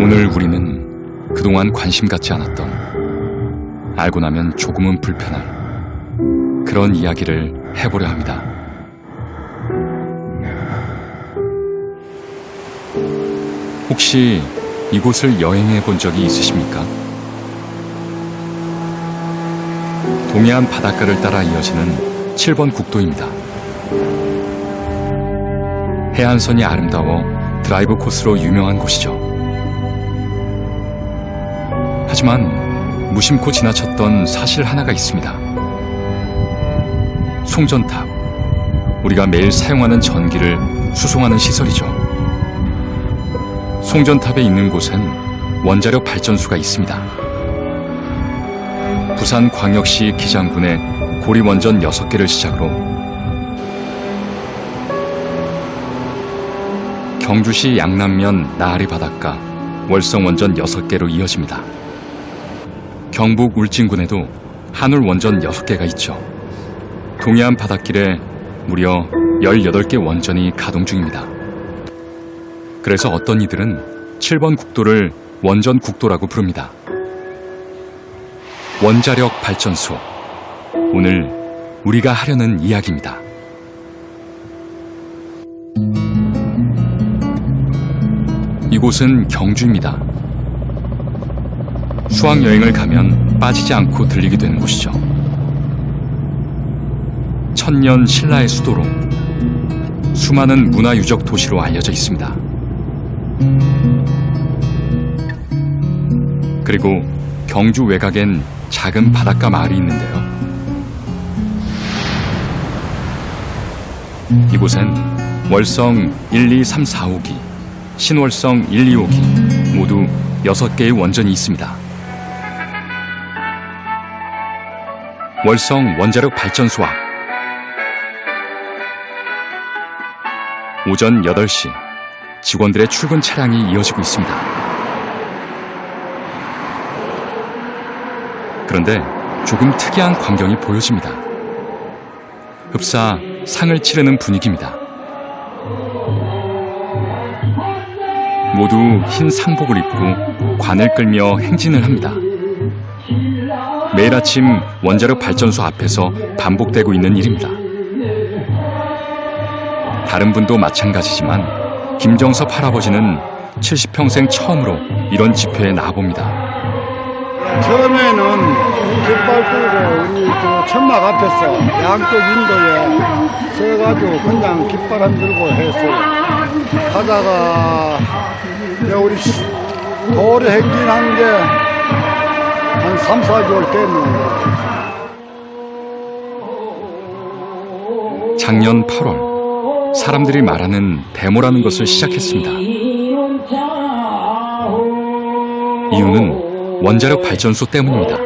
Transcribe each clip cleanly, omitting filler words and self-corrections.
오늘 우리는 그동안 관심 갖지 않았던, 알고 나면 조금은 불편한 그런 이야기를 해보려 합니다. 혹시 이곳을 여행해 본 적이 있으십니까? 동해안 바닷가를 따라 이어지는 7번 국도입니다. 해안선이 아름다워 드라이브 코스로 유명한 곳이죠. 하지만 무심코 지나쳤던 사실 하나가 있습니다. 송전탑, 우리가 매일 사용하는 전기를 수송하는 시설이죠. 송전탑에 있는 곳엔 원자력 발전소가 있습니다. 부산광역시 기장군의 고리원전 6개를 시작으로 경주시 양남면 나아리 바닷가 월성원전 6개로 이어집니다. 경북 울진군에도 한울원전 6개가 있죠. 동해안 바닷길에 무려 18개 원전이 가동 중입니다. 그래서 어떤 이들은 7번 국도를 원전 국도라고 부릅니다. 원자력 발전소, 오늘 우리가 하려는 이야기입니다. 이곳은 경주입니다. 수학여행을 가면 빠지지 않고 들리게 되는 곳이죠. 천년 신라의 수도로, 수많은 문화유적 도시로 알려져 있습니다. 그리고 경주 외곽엔 작은 바닷가 마을이 있는데요. 이곳엔 월성 1, 2, 3, 4, 5기, 신월성 1, 2, 5기 모두 6개의 원전이 있습니다. 월성 원자력 발전소 앞, 오전 8시 직원들의 출근 차량이 이어지고 있습니다. 그런데 조금 특이한 광경이 보여집니다. 흡사 상을 치르는 분위기입니다. 모두 흰 상복을 입고 관을 끌며 행진을 합니다. 매일 아침 원자력 발전소 앞에서 반복되고 있는 일입니다. 다른 분도 마찬가지지만 김정섭 할아버지는 70평생 처음으로 이런 집회에 나와봅니다. 처음에는 깃발 끌고 우리 저 천막 앞에서 양쪽 인도에 서가지고 그냥 깃발 흔들고 했어요. 하다가 우리 도로 행진한 게 한 3, 4개월 됐네요. 작년 8월 사람들이 말하는 데모라는 것을 시작했습니다. 이유는 원자력 발전소 때문입니다.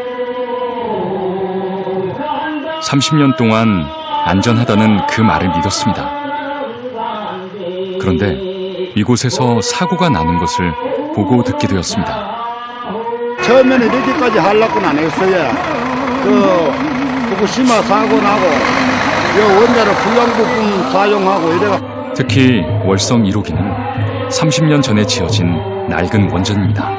30년 동안 안전하다는 그 말을 믿었습니다. 그런데 이곳에서 사고가 나는 것을 보고 듣게 되었습니다. 처음에는 이렇게까지 하려고는 안 했어요. 후쿠시마 사고 나고 원자력 불량부품 사용하고 이래가. 특히 월성 1호기는 30년 전에 지어진 낡은 원전입니다.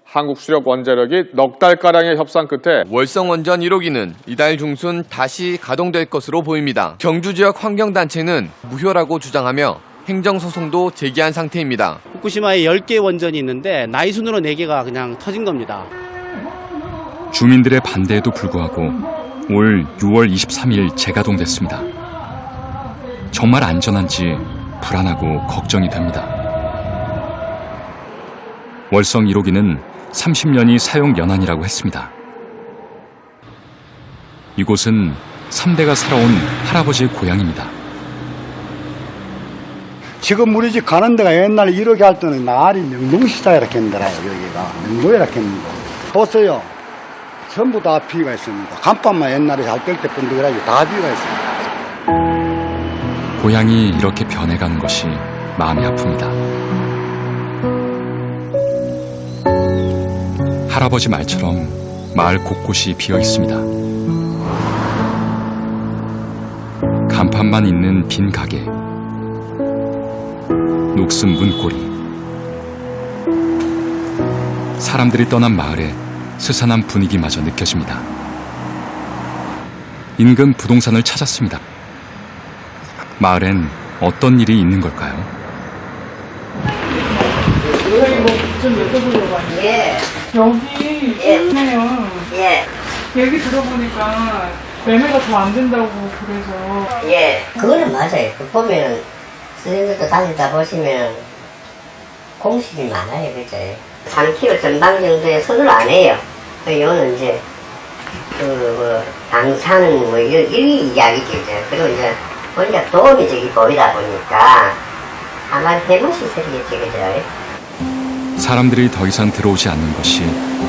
한국 수력 원자력이 넉 달가량의 협상 끝에 월성 원전 1호기는 이달 중순 다시 가동될 것으로 보입니다. 경주 지역 환경단체는 무효라고 주장하며 행정소송도 제기한 상태입니다. 후쿠시마에 10개 원전이 있는데 나이 순으로 4개가 그냥 터진 겁니다. 주민들의 반대에도 불구하고 올 6월 23일 재가동됐습니다. 정말 안전한지 불안하고 걱정이 됩니다. 월성 1호기는 30년이 사용 연한이라고 했습니다. 이곳은 3대가 살아온 할아버지의 고향입니다. 지금 우리 집 가는 데가 옛날에 이렇게 할 때는 나리 명동시사이라 했더라요. 여기가 명동이라 했는데 보세요. 전부 다 비가 있습니다. 간판만 옛날에 잘 뜰 때 번득하게 다 비가 있습니다. 고향이 이렇게 변해가는 것이 마음이 아픕니다. 할아버지 말처럼 마을 곳곳이 비어 있습니다. 간판만 있는 빈 가게, 녹슨 문고리, 사람들이 떠난 마을에 스산한 분위기마저 느껴집니다. 인근 부동산을 찾았습니다. 마을엔 어떤 일이 있는 걸까요? 여기 뭐좀 여쭤보려고 하는데 예, 여기 예. 보면 예, 얘기 들어보니까 매매가 더 안 된다고 그래서 예. 그거는 맞아요. 그 보면, 선생님들도 다니다 보시면, 공식이 많아요, 그죠? 3kg 전방 정도에 손을 안 해요. 이거는 이제, 당산, 이 이야기죠. 그리고 이제, 보니까 도움이 저기 보이다 보니까, 아마 해보시 생기겠죠, 그죠? 사람들이 더 이상 들어오지 않는 것이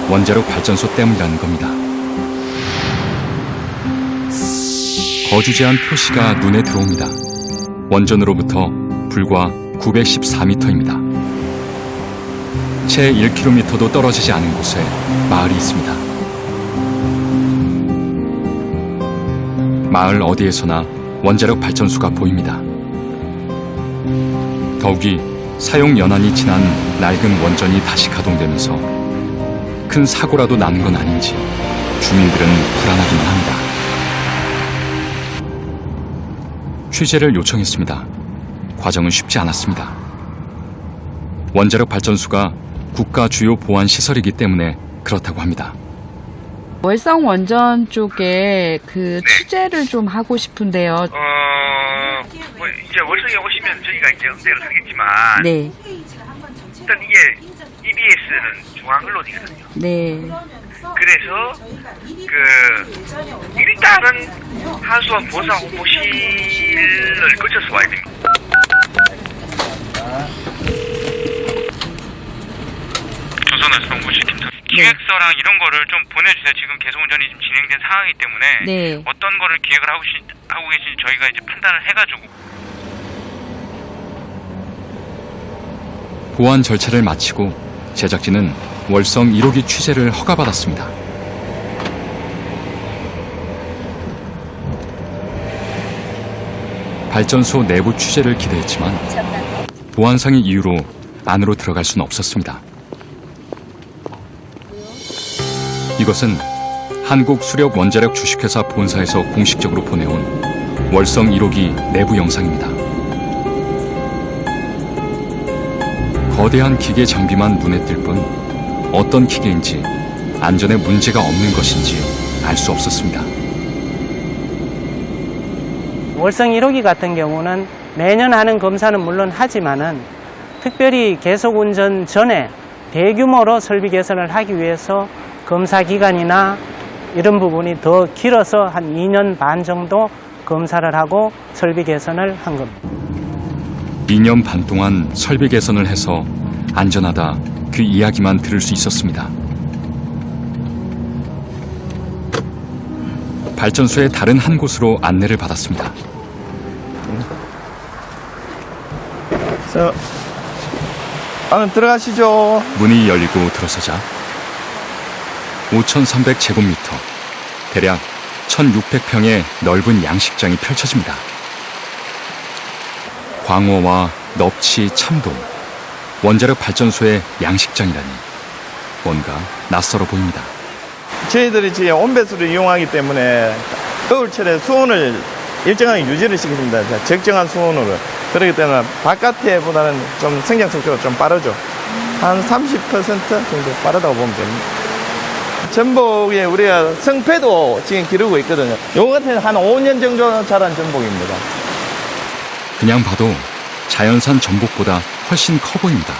원자력 발전소 때문이라는 겁니다. 거주 제한 표시가 눈에 들어옵니다. 원전으로부터 불과 914m입니다. 채 1km도 떨어지지 않은 곳에 마을이 있습니다. 마을 어디에서나 원자력 발전소가 보입니다. 더욱이 사용 연한이 지난 낡은 원전이 다시 가동되면서 큰 사고라도 나는 건 아닌지 주민들은 불안하기만 합니다. 취재를 요청했습니다. 과정은 쉽지 않았습니다. 원자력 발전소가 국가 주요 보안 시설이기 때문에 그렇다고 합니다. 월성 원전 쪽에 그 취재를 좀 하고 싶은데요. 뭐 이제 월성에 오시면 저희가 이제 응대를 하겠지만, 네, 일단 이게 EBS는 중앙 언론이거든요. 네. 그래서 일단은 하수원 보상 홍보실을 거쳐서 와야 됩니다. 조선을 성공시킨다. 기획서랑 이런 거를 좀 보내주세요. 지금 개소 운전이 좀 진행된 상황이기 때문에 네. 어떤 거를 기획을 하고 계신지 저희가 이제 판단을 해가지고. 보안 절차를 마치고 제작진은 월성 1호기 취재를 허가받았습니다. 발전소 내부 취재를 기대했지만 보안상의 이유로 안으로 들어갈 수는 없었습니다. 이것은 한국수력원자력 주식회사 본사에서 공식적으로 보내온 월성 1호기 내부 영상입니다. 거대한 기계 장비만 눈에 띌 뿐 어떤 기계인지 안전에 문제가 없는 것인지 알 수 없었습니다. 월성 1호기 같은 경우는 매년 하는 검사는 물론 하지만은 특별히 계속 운전 전에 대규모로 설비 개선을 하기 위해서 검사 기간이나 이런 부분이 더 길어서 한 2년 반 정도 검사를 하고 설비 개선을 한 겁니다. 2년 반 동안 설비 개선을 해서 안전하다 그 이야기만 들을 수 있었습니다. 발전소의 다른 한 곳으로 안내를 받았습니다. 안에 들어가시죠. 문이 열리고 들어서자 5,300제곱미터, 대략 1,600평의 넓은 양식장이 펼쳐집니다. 광어와 넙치, 참돔, 원자력 발전소의 양식장이라니 뭔가 낯설어 보입니다. 저희들이 지금 온배수를 이용하기 때문에 겨울철에 수온을 일정하게 유지를 시킵니다. 적정한 수온으로. 그렇기 때문에 바깥에보다는 좀 성장 속도가 좀 빠르죠. 한 30% 정도 빠르다고 보면 됩니다. 전복에 우리가 성패도 지금 기르고 있거든요. 요거 같은 한 5년 정도 자란 전복입니다. 그냥 봐도 자연산 전복보다 훨씬 커 보입니다.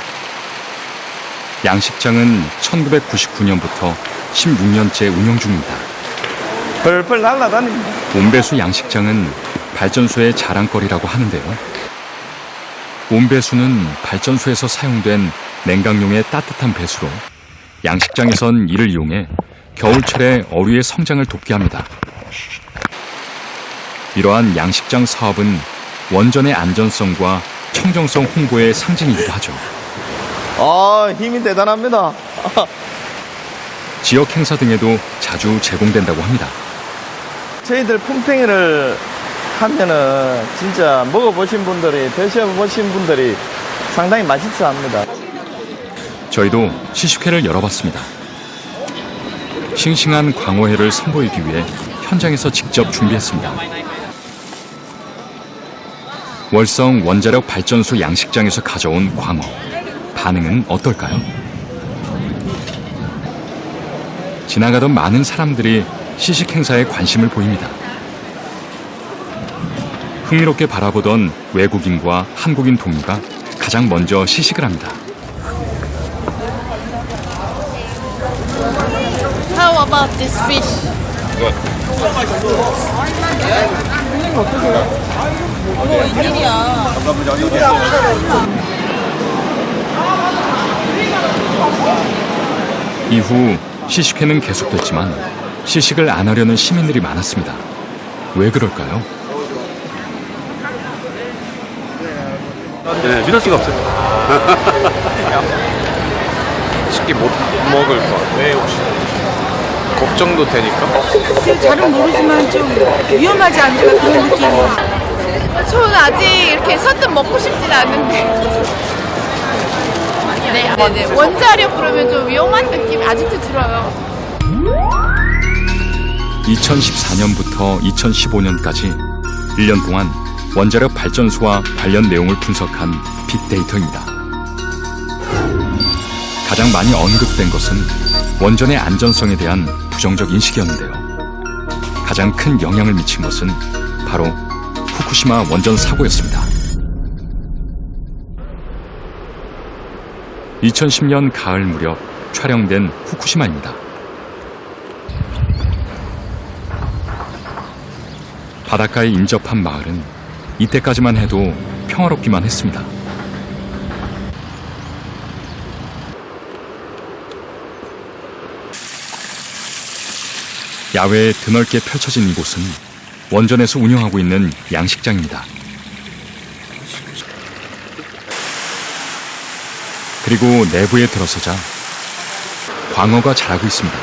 양식장은 1999년부터 16년째 운영 중입니다. 펄펄 날아다닙니다. 온배수 양식장은 발전소의 자랑거리라고 하는데요. 온배수는 발전소에서 사용된 냉각용의 따뜻한 배수로 양식장에선 이를 이용해 겨울철에 어류의 성장을 돕게 합니다. 이러한 양식장 사업은 원전의 안전성과 청정성 홍보의 상징이기도 하죠. 힘이 대단합니다. 지역 행사 등에도 자주 제공된다고 합니다. 저희들 품평회를 하면은 진짜 먹어보신 분들이, 드셔보신 분들이 상당히 맛있어 합니다. 저희도 시식회를 열어봤습니다. 싱싱한 광어회를 선보이기 위해 현장에서 직접 준비했습니다. 월성 원자력 발전소 양식장에서 가져온 광어. 반응은 어떨까요? 지나가던 많은 사람들이 시식 행사에 관심을 보입니다. 흥미롭게 바라보던 외국인과 한국인 동무가 가장 먼저 시식을 합니다. How about this fish? 이후 시식회는 계속됐지만 시식을 안 하려는 시민들이 많았습니다. 왜 그럴까요? 네, 믿을 수가 없어요. 쉽게 못 먹을 것 같아요. 왜 혹시? 걱정도 되니까? 잘은 모르지만 좀 위험하지 않을까 그런 느낌이. 저는 아직 이렇게 선뜻 먹고 싶진 않은데. 네네. 원자력 그러면 좀 위험한 느낌이 아직도 들어요. 2014년부터 2015년까지 1년 동안 원자력 발전소와 관련 내용을 분석한 빅데이터입니다. 가장 많이 언급된 것은 원전의 안전성에 대한 부정적 인식이었는데요. 가장 큰 영향을 미친 것은 바로 후쿠시마 원전 사고였습니다. 2010년 가을 무렵 촬영된 후쿠시마입니다. 바닷가에 인접한 마을은 이때까지만 해도 평화롭기만 했습니다. 야외에 드넓게 펼쳐진 이곳은 원전에서 운영하고 있는 양식장입니다. 그리고 내부에 들어서자 광어가 자라고 있습니다.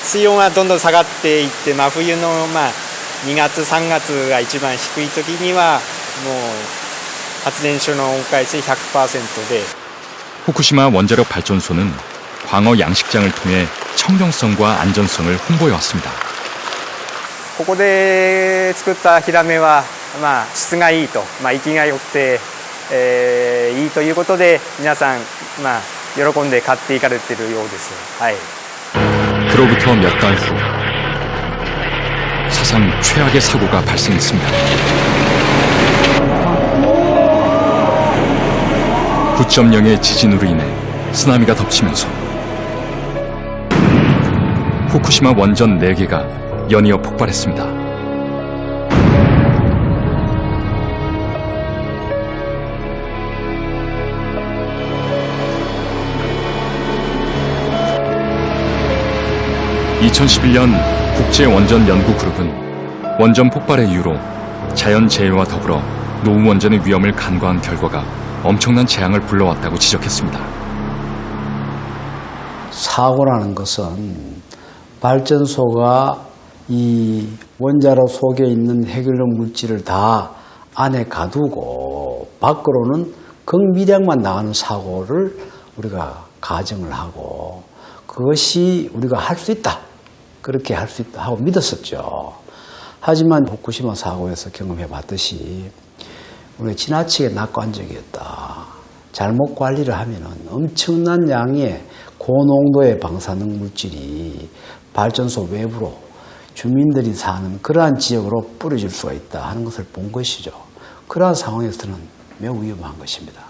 水温はどんどん下がっていって、真冬の2月3月が一番低い時にはもう発電所の温海水 100%で 후쿠시마 원자력 발전소는 광어 양식장을 통해 청정성과 안전성을 홍보해 왔습니다. ここで作ったヒラメは質がいいと、生きが良くて、いいということで皆さん喜んで買っていかれているようです。はい。 그로부터 몇 달 후 사상 최악의 사고가 발생했습니다. 9.0의 지진으로 인해 쓰나미가 덮치면서 후쿠시마 원전 4개가 연이어 폭발했습니다. (2011년) 국제원전연구그룹은 원전 폭발의 이유로 자연재해와 더불어 노후원전의 위험을 간과한 결과가 엄청난 재앙을 불러왔다고 지적했습니다. 사고라는 것은 발전소가 이 원자로 속에 있는 해결용 물질을 다 안에 가두고 밖으로는 극미량만 나가는 사고를 우리가 가정을 하고 그것이 우리가 할 수 있다. 그렇게 할 수 있다 하고 믿었었죠. 하지만 후쿠시마 사고에서 경험해 봤듯이 우리가 지나치게 낙관적이었다. 잘못 관리를 하면은 엄청난 양의 고농도의 방사능 물질이 발전소 외부로 주민들이 사는 그러한 지역으로 뿌려질 수가 있다 하는 것을 본 것이죠. 그러한 상황에서는 매우 위험한 것입니다.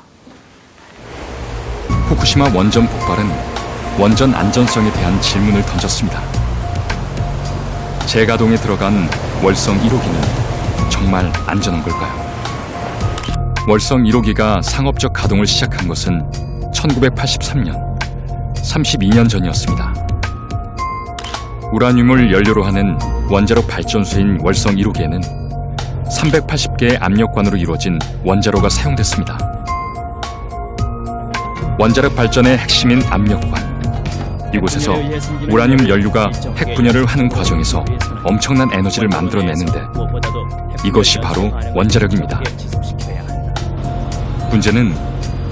후쿠시마 원전 폭발은 원전 안전성에 대한 질문을 던졌습니다. 재가동에 들어간 월성 1호기는 정말 안전한 걸까요? 월성 1호기가 상업적 가동을 시작한 것은 1983년, 32년 전이었습니다. 우라늄을 연료로 하는 원자력 발전소인 월성 1호기에는 380개의 압력관으로 이루어진 원자로가 사용됐습니다. 원자력 발전의 핵심인 압력관. 이곳에서 우라늄 연료가 핵 분열을 하는 과정에서 엄청난 에너지를 만들어내는데 이것이 바로 원자력입니다. 문제는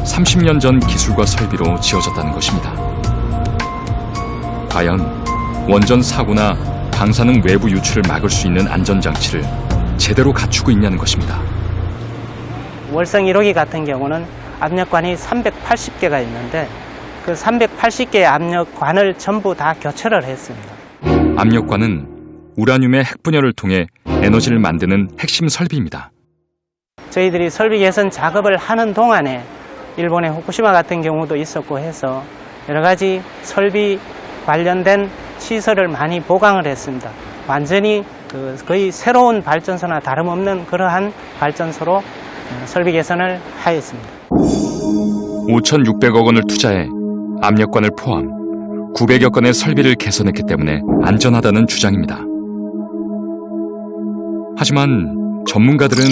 30년 전 기술과 설비로 지어졌다는 것입니다. 과연 원전 사고나 방사능 외부 유출을 막을 수 있는 안전장치를 제대로 갖추고 있냐는 것입니다. 월성 1호기 같은 경우는 압력관이 380개가 있는데 그 380개의 압력관을 전부 다 교체를 했습니다. 압력관은 우라늄의 핵분열을 통해 에너지를 만드는 핵심 설비입니다. 저희들이 설비 개선 작업을 하는 동안에 일본의 후쿠시마 같은 경우도 있었고 해서 여러 가지 설비 관련된 시설을 많이 보강을 했습니다. 완전히 거의 새로운 발전소나 다름없는 그러한 발전소로 설비 개선을 하였습니다. 5,600억 원을 투자해 압력관을 포함 900여 건의 설비를 개선했기 때문에 안전하다는 주장입니다. 하지만 전문가들은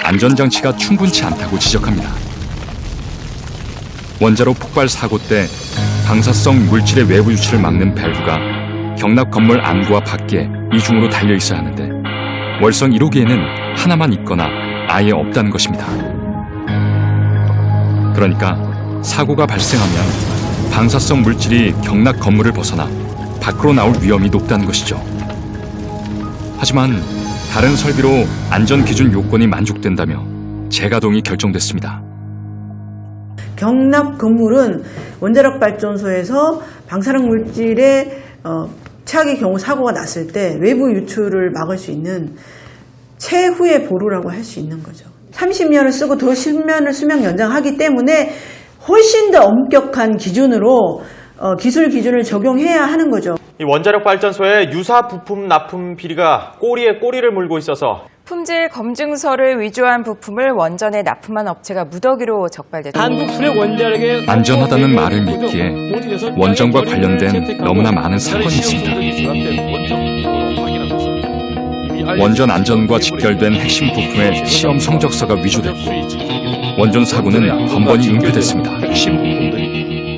안전장치가 충분치 않다고 지적합니다. 원자로 폭발 사고 때 방사성 물질의 외부 유출을 막는 밸브가 경납 건물 안과 밖에 이중으로 달려 있어야 하는데 월성 1호기에는 하나만 있거나 아예 없다는 것입니다. 그러니까 사고가 발생하면 방사성 물질이 경납 건물을 벗어나 밖으로 나올 위험이 높다는 것이죠. 하지만 다른 설비로 안전기준 요건이 만족된다며 재가동이 결정됐습니다. 경납 건물은 원자력 발전소에서 방사능 물질의 최악의 경우 사고가 났을 때 외부 유출을 막을 수 있는 최후의 보루라고 할 수 있는 거죠. 30년을 쓰고 더 10년을 수명 연장하기 때문에 훨씬 더 엄격한 기준으로 기술 기준을 적용해야 하는 거죠. 이 원자력 발전소의 유사 부품 납품 비리가 꼬리에 꼬리를 물고 있어서 품질 검증서를 위조한 부품을 원전에 납품한 업체가 무더기로 적발됐다. 안전하다는 말을 믿기에 원전과 관련된 너무나 많은 사건이 있습니다. 원전 안전과 직결된 핵심 부품의 시험 성적서가 위조됐고 원전 사고는 번번이 은폐됐습니다.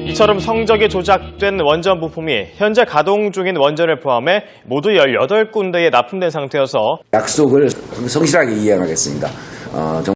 이처럼 성적이 조작된 원전 부품이 현재 가동 중인 원전을 포함해 모두 18군데에 납품된 상태여서 약속을 성실하게 이행하겠습니다.